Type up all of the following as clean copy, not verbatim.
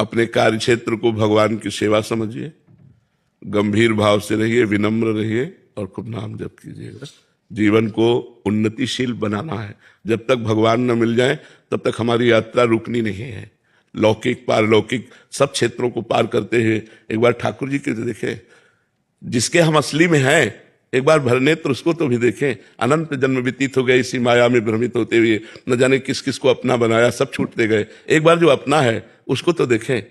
अपने कार्य क्षेत्र को भगवान की सेवा समझिए, गंभीर भाव से रहिए, विनम्र रहिए और खूब नाम जप कीजिएगा। जीवन को उन्नतिशील बनाना है। जब तक भगवान न मिल जाए तब तक हमारी यात्रा रुकनी नहीं है। लौकिक पारलौकिक सब क्षेत्रों को पार करते हुए एक बार ठाकुर जी के देखें, जिसके हम असली में हैं, एक बार भरनेत्र उसको तो भी देखें। अनंत जन्म व्यतीत हो गए इसी माया में भ्रमित होते हुए, न जाने किस किस को अपना बनाया, सब छूटते गए। एक बार जो अपना है उसको तो देखें,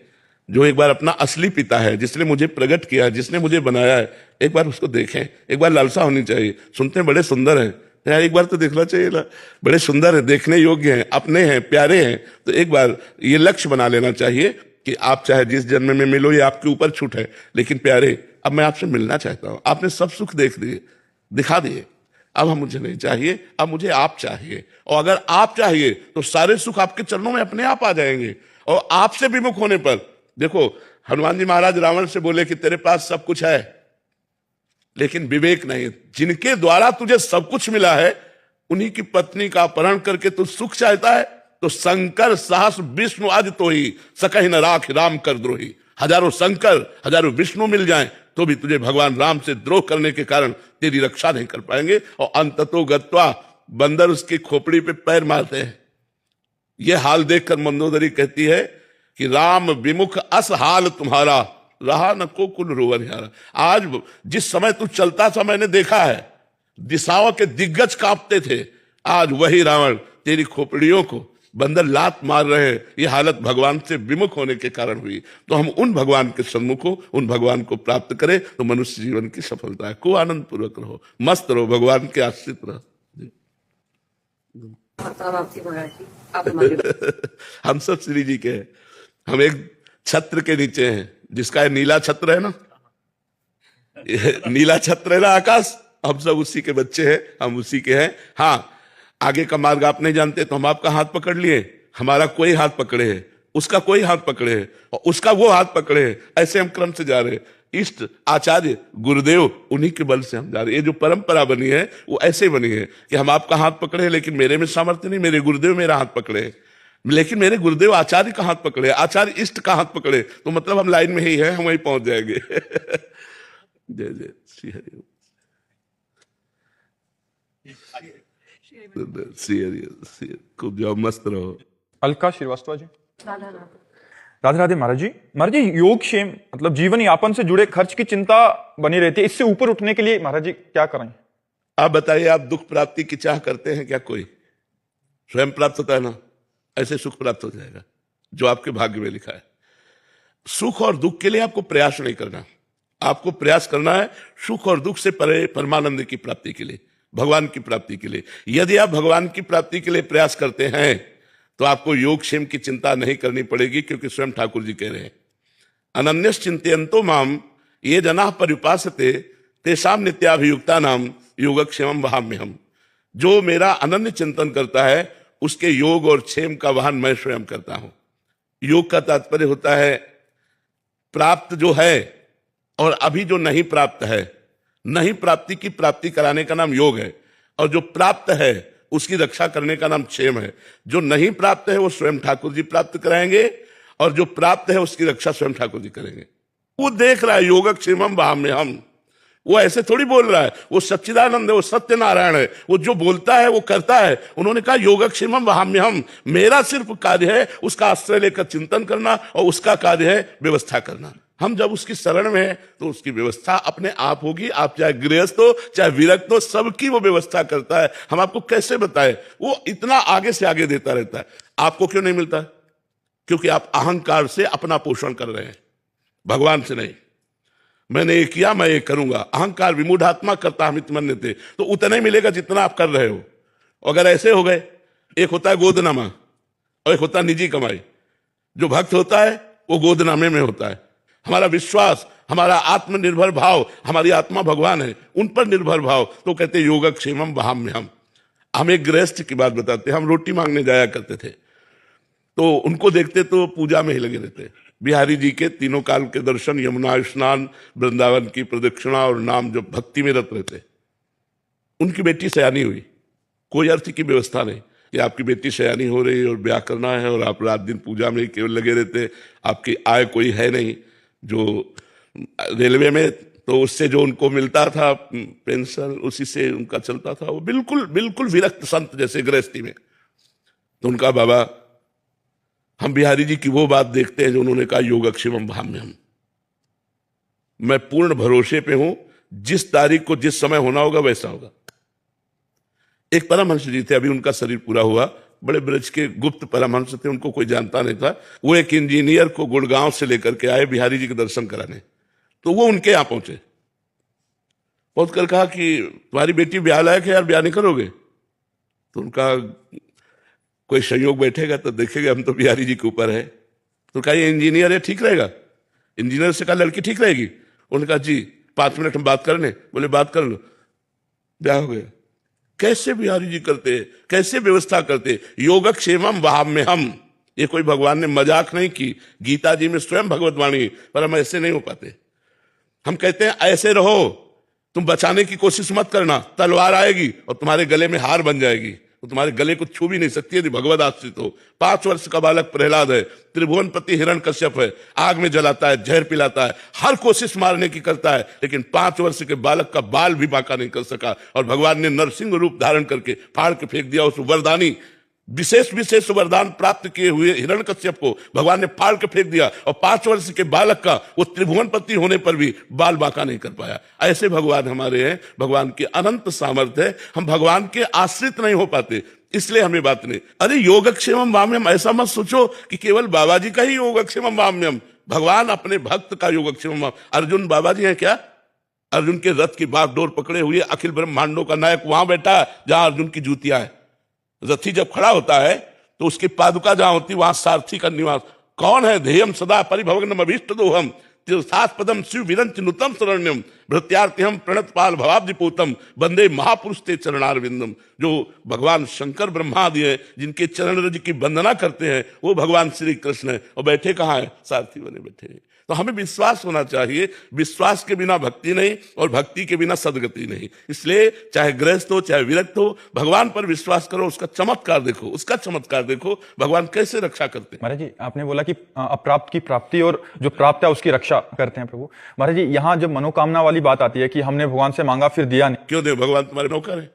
जो एक बार अपना असली पिता है, जिसने मुझे प्रकट किया है, जिसने मुझे बनाया है, एक बार उसको देखें। एक बार लालसा होनी चाहिए। सुनते हैं बड़े सुंदर हैं यार, एक बार तो देखना चाहिए ना, बड़े सुंदर है, देखने योग्य हैं, अपने हैं, प्यारे हैं, तो एक बार ये लक्ष्य बना लेना चाहिए कि आप चाहे जिस जन्म में मिलो, ये आपके ऊपर छूट है, लेकिन प्यारे अब मैं आपसे मिलना चाहता हूं। आपने सब सुख देख दिए, दिखा दिए, अब हम मुझे नहीं चाहिए, अब मुझे आप चाहिए। और अगर आप चाहिए तो सारे सुख आपके चरणों में अपने आप आ जाएंगे। और आपसे विमुख होने पर देखो, हनुमान जी महाराज रावण से बोले कि तेरे पास सब कुछ है लेकिन विवेक नहीं। जिनके द्वारा तुझे सब कुछ मिला है उन्हीं की पत्नी का अपहरण करके तू सुख चाहता है, तो शंकर सहस विष्णु आज तो ही सकहि न राख राम कर द्रोही। हजारों शंकर हजारों विष्णु मिल जाएं तो भी तुझे भगवान राम से द्रोह करने के कारण तेरी रक्षा नहीं कर पाएंगे। और अंततो गत्वा बंदर उसकी खोपड़ी पे पैर मारते हैं। यह हाल देखकर मंदोदरी कहती है कि राम विमुख अस हाल तुम्हारा, रहा न को कुल रोवर यारा। आज जिस समय तू चलता था मैंने देखा है, दिशाओं के दिग्गज कांपते थे, आज वही रावण तेरी खोपड़ियों को बंदर लात मार रहे हैं। ये हालत भगवान से विमुख होने के कारण हुई। तो हम उन भगवान के सन्मुख हो, उन भगवान को प्राप्त करें तो मनुष्य जीवन की सफलता है। को आनंद पूर्वक रहो, मस्त रहो, भगवान के आश्रित रहो। हम सब श्री जी के हैं। हम एक छत्र के नीचे हैं, जिसका नीला छत्र है ना, नीला छत्र है ना आकाश, हम सब उसी के बच्चे हैं, हम उसी के हैं। हाँ, आगे का मार्ग आप नहीं जानते तो हम आपका हाथ पकड़ लिए, हमारा कोई हाथ पकड़े है, उसका कोई हाथ पकड़े है, और उसका वो हाथ पकड़े है, ऐसे हम क्रम से जा रहे हैं। इष्ट आचार्य गुरुदेव उन्हीं के बल से हम जा रहे हैं। ये जो परंपरा बनी है वो ऐसे बनी है कि हम आपका हाथ पकड़े हैं, लेकिन मेरे में सामर्थ्य नहीं, मेरे गुरुदेव मेरा हाथ पकड़े हैं, लेकिन मेरे गुरुदेव आचार्य का हाथ पकड़े, आचार्य इष्ट का हाथ पकड़े, तो मतलब हम लाइन में ही है, हम वहीं पहुंच जाएंगे। जय जय श्री हरि, खूब जाओ, मस्त रहो। अलका श्रीवास्तव जी। राधे राधे महाराज जी। महाराज जी, योगक्षेम मतलब जीवन यापन से जुड़े खर्च की चिंता बनी रहती है, इससे ऊपर उठने के लिए महाराज जी क्या करें? आप बताइए, आप दुख प्राप्ति की चाह करते हैं क्या? कोई स्वयं प्राप्त होता है ना, ऐसे सुख प्राप्त हो जाएगा जो आपके भाग्य में लिखा है। सुख और दुख के लिए आपको प्रयास नहीं करना, आपको प्रयास करना है सुख और दुख से परे परमानंद की प्राप्ति के लिए, भगवान की प्राप्ति के लिए। यदि आप भगवान की प्राप्ति के लिए प्रयास करते हैं तो आपको योगक्षेम की चिंता नहीं करनी पड़ेगी, क्योंकि स्वयं ठाकुर जी कह रहे हैं, अनन्यस चिंतयन्तो माम ये जनाः पर्युपासते तेषां नित्याभियुक्ता नाम योगक्षेमं वहाम्यहम्। जो मेरा अनन्य चिंतन करता है उसके योग और क्षेम का वहन मैं स्वयं करता हूं। योग का तात्पर्य होता है प्राप्त जो है और अभी जो नहीं प्राप्त है, नहीं प्राप्ति की प्राप्ति कराने का नाम योग है, और जो प्राप्त है उसकी रक्षा करने का नाम क्षेम है। जो नहीं प्राप्त है वो स्वयं ठाकुर जी प्राप्त कराएंगे, और जो प्राप्त है उसकी रक्षा स्वयं ठाकुर जी करेंगे। वो देख रहा है योगक्षेमम वहाम्यहम्, वो ऐसे थोड़ी बोल रहा है, वो सच्चिदानंद है, वो सत्यनारायण है, वो जो बोलता है वो करता है। उन्होंने कहा योगक्षेमम वहाम्यहम्, मेरा सिर्फ कार्य है उसका आश्रय लेकर चिंतन करना, और उसका कार्य है व्यवस्था करना। हम जब उसकी शरण में हैं तो उसकी व्यवस्था अपने आप होगी। आप चाहे गृहस्थ हो चाहे विरक्त हो, सबकी वो व्यवस्था करता है। हम आपको कैसे बताएं, वो इतना आगे से आगे देता रहता है। आपको क्यों नहीं मिलता? क्योंकि आप अहंकार से अपना पोषण कर रहे हैं, भगवान से नहीं। मैंने ये किया, मैं ये करूंगा। अहंकार विमूढ़ात्मा करता अमित मन्यते, तो उतना ही मिलेगा जितना आप कर रहे हो। अगर ऐसे हो गए, एक होता है गोदनामा और एक होता है निजी कमाई। जो भक्त होता है वो गोदनामे में होता है। हमारा विश्वास, हमारा आत्मनिर्भर भाव, हमारी आत्मा भगवान है, उन पर निर्भर भाव, तो कहते योगक्षेमम वहाम्यहम्। हम एक गृहस्थ की बात बताते हैं। हम रोटी मांगने जाया करते थे, तो उनको देखते तो पूजा में ही लगे रहते। बिहारी जी के तीनों काल के दर्शन, यमुना स्नान, वृंदावन की प्रदक्षिणा और नाम जब भक्ति में रत रहते। उनकी बेटी सयानी हुई, कोई अर्थ की व्यवस्था नहीं, कि आपकी बेटी सयानी हो रही है और ब्याह करना है और आप रात दिन पूजा में केवल लगे रहते, आपकी आय कोई है नहीं, जो रेलवे में तो उससे जो उनको मिलता था पेंशन उसी से उनका चलता था, वो बिल्कुल बिल्कुल विरक्त संत जैसे गृहस्थी में। तो उनका बाबा, हम बिहारी जी की वो बात देखते हैं जो उन्होंने कहा योगक्षेमम भाम्यहम्। मैं पूर्ण भरोसे पे हूं, जिस तारीख को जिस समय होना होगा वैसा होगा। एक परमहंस जी थे, अभी उनका शरीर पूरा हुआ, बड़े ब्रज के गुप्त परमहंस थे, उनको कोई जानता नहीं था। वो एक इंजीनियर को गुड़गांव से लेकर के आए बिहारी जी के दर्शन कराने। तो वो उनके यहां पहुंचे, पहुंच कर कहा कि तुम्हारी बेटी ब्याह लायक है यार, ब्याह नहीं करोगे? तो उनका कोई संयोग बैठेगा तो देखेगा हम तो बिहारी जी के ऊपर है। तो कहा ये इंजीनियर है, ठीक रहेगा? इंजीनियर से कहा लड़की ठीक रहेगी? उन्होंने कहा जी 5 मिनट हम बात कर लें। बोले बात कर लो, ब्याह हो गया। कैसे बिहारी जी करते, कैसे व्यवस्था करते, योगक्षेमम वहाम्यहम्। ये कोई भगवान ने मजाक नहीं की, गीता जी में स्वयं भगवतवाणी, पर हम ऐसे नहीं हो पाते। हम कहते हैं ऐसे रहो, तुम बचाने की कोशिश मत करना, तलवार आएगी और तुम्हारे गले में हार बन जाएगी, तो तुम्हारे गले को छू भी नहीं सकती यदि भगवत आश्रित हो। 5 वर्ष का बालक प्रहलाद है, त्रिभुवनपति हिरण्यकश्यप है, आग में जलाता है, जहर पिलाता है, हर कोशिश मारने की करता है, लेकिन 5 वर्ष के बालक का बाल भी बांका नहीं कर सका। और भगवान ने नरसिंह रूप धारण करके फाड़ के फेंक दिया उस वरदानी विशेष वरदान प्राप्त किए हुए हिरण्यकश्यप को भगवान ने फाड़ के फेंक दिया, और 5 वर्ष के बालक का वो त्रिभुवनपति होने पर भी बाल बांका नहीं कर पाया। ऐसे भगवान हमारे हैं, भगवान की अनंत सामर्थ्य है, हम भगवान के आश्रित नहीं हो पाते, इसलिए हमें बात नहीं। अरे योगक्षेमम वाम्यम, ऐसा मत सोचो कि केवल बाबा जी का ही योगक्षेमम वाम्यम, भगवान अपने भक्त का योगक्षेमम। अर्जुन बाबा जी हैं क्या? अर्जुन के रथ की बागडोर पकड़े हुए अखिल ब्रह्मांडों का नायक वहां बैठा है जहां अर्जुन की जूतियां है। रथी जब खड़ा होता है तो उसकी पादुका जहां होती वहां सारथी का निवास। कौन है? ध्येयम सदा परिभवग्नम अभीष्टदोहम तीर्थास्पदम शिव विरंच नुतम शरण्यम भृत्यार्तिहम प्रणतपाल भवाब्धिपूतम वंदे महापुरुष ते चरणारविंदम। जो भगवान शंकर ब्रह्मा आदि है जिनके चरण रज की वंदना करते हैं वो भगवान श्री कृष्ण है, और बैठे कहाँ है? सारथी बने बैठे हैं। तो हमें विश्वास होना चाहिए, विश्वास के बिना भक्ति नहीं और भक्ति के बिना सदगति नहीं। इसलिए चाहे गृहस्थ हो चाहे विरक्त हो, भगवान पर विश्वास करो, उसका चमत्कार देखो, उसका चमत्कार देखो, भगवान कैसे रक्षा करते हैं। महाराज जी आपने बोला कि अप्राप्त की प्राप्ति और जो प्राप्त है उसकी रक्षा करते हैं प्रभु। महाराज जी यहाँ जब मनोकामना वाली बात आती है कि हमने भगवान से मांगा फिर दिया नहीं, क्यों दे? भगवान तुम्हारे नौकर है।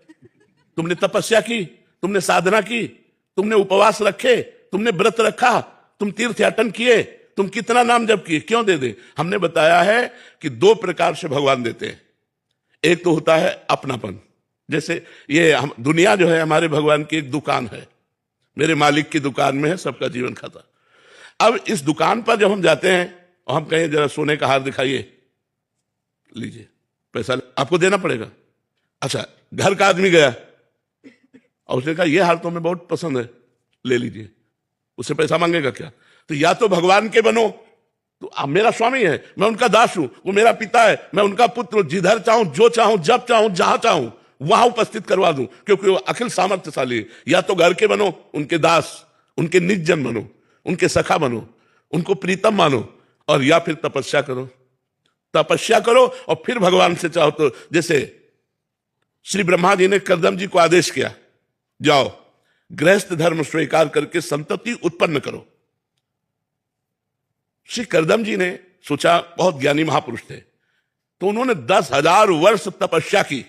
तुमने तपस्या की, तुमने साधना की, तुमने उपवास रखे, तुमने व्रत रखा, तुम तीर्थयाटन किए, तुम कितना नाम जप किए, क्यों दे दे? हमने बताया है कि 2 प्रकार से भगवान देते हैं। एक तो होता है अपनापन, जैसे ये दुनिया जो है हमारे भगवान की एक दुकान है, मेरे मालिक की दुकान में है सबका जीवन खाता। अब इस दुकान पर जब हम जाते हैं और हम कहें जरा सोने का हार दिखाइए, लीजिए पैसा आपको देना पड़ेगा। अच्छा, घर का आदमी गया और उसने कहा यह हार तो हमें बहुत पसंद है, ले लीजिए, उससे पैसा मांगेगा क्या? तो या तो भगवान के बनो, तो आप मेरा स्वामी है, मैं उनका दास हूं, वो मेरा पिता है, मैं उनका पुत्र हूं, जिधर चाहूं जो चाहूं जब चाहूं जहां चाहूं वहां उपस्थित करवा दूं, क्योंकि वो अखिल सामर्थ्यशाली है। या तो घर के बनो, उनके दास, उनके निज जन बनो, उनके सखा बनो, उनको प्रीतम मानो, और या फिर तपस्या करो, तपस्या करो और फिर भगवान से चाहो। तो जैसे श्री ब्रह्मा जी ने कर्दम जी को आदेश किया, जाओ गृहस्थ धर्म स्वीकार करके संतति उत्पन्न करो। श्री कर्दम जी ने सोचा, बहुत ज्ञानी महापुरुष थे, तो उन्होंने 10,000 वर्ष तपस्या की,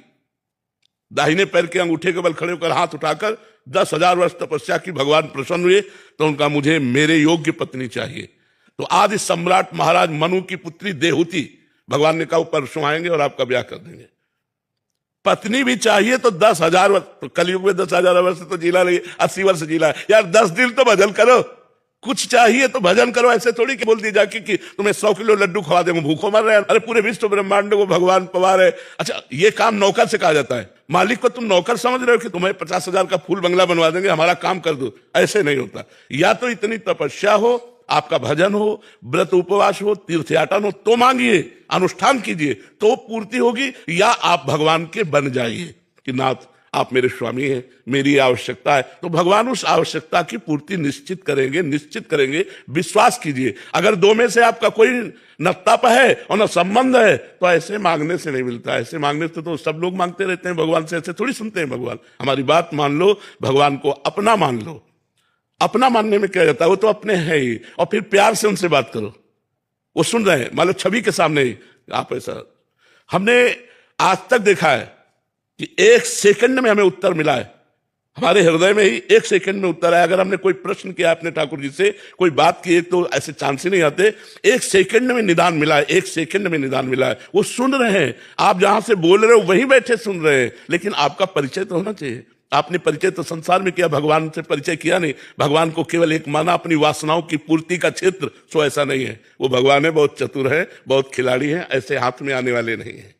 दाहिने पैर के अंगूठे के बल खड़े होकर हाथ उठाकर 10,000 वर्ष तपस्या की। भगवान प्रसन्न हुए तो उनका मुझे मेरे योग्य पत्नी चाहिए। तो आदि सम्राट महाराज मनु की पुत्री देहूति, भगवान ने कहा परसों आएंगे और आपका ब्याह कर देंगे। पत्नी भी चाहिए तो 10,000 वर्ष, तो कलयुग में 10,000 वर्ष तो जीला नहीं, 80 वर्ष जीला है यार, 10 दिन तो भजन करो, कुछ चाहिए तो भजन करो। ऐसे थोड़ी कि बोल दी जाके कि तुम्हें 100 किलो लड्डू खवा दे, भूखों मर रहे हैं। अरे पूरे विश्व ब्रह्मांड को भगवान पवार है। अच्छा, ये काम नौकर से कहा जाता है, मालिक को तुम नौकर समझ रहे हो कि तुम्हें 50,000 का फूल बंगला बनवा देंगे, हमारा काम कर दो, ऐसे नहीं होता। या तो इतनी तपस्या हो, आपका भजन हो, व्रत उपवास हो, तीर्थयाटन हो, तो मांगिए, अनुष्ठान कीजिए, तो पूर्ति होगी। या आप भगवान के बन जाइए कि नाथ आप मेरे स्वामी हैं, मेरी आवश्यकता है, तो भगवान उस आवश्यकता की पूर्ति निश्चित करेंगे। विश्वास कीजिए, अगर दो में से आपका कोई न तप है और न संबंध है तो ऐसे मांगने से नहीं मिलता। ऐसे मांगने से तो सब लोग मांगते रहते हैं भगवान से, ऐसे थोड़ी सुनते हैं भगवान। हमारी बात मान लो, भगवान को अपना मान लो। अपना मानने में क्या जाता है, वो तो अपने हैं ही। और फिर प्यार से उनसे बात करो, वो सुन रहे हैं, मान लो छवि के सामने ही आप ऐसा। हमने आज तक देखा है कि 1 सेकंड में हमें उत्तर मिला है, हमारे हृदय में ही 1 सेकंड में उत्तर है। अगर हमने कोई प्रश्न किया अपने ठाकुर जी से, कोई बात की, तो ऐसे चांस ही नहीं आते। 1 सेकंड में निदान मिला है, 1 सेकंड में निदान मिला है। वो सुन रहे हैं, आप जहां से बोल रहे हो वहीं बैठे सुन रहे हैं, लेकिन आपका परिचय तो होना चाहिए। आपने परिचय तो संसार में किया, भगवान से परिचय किया नहीं। भगवान को केवल एक माना अपनी वासनाओं की पूर्ति का क्षेत्र, सो ऐसा नहीं है। वो भगवान है, बहुत चतुर है, बहुत खिलाड़ी है, ऐसे हाथ में आने वाले नहीं है।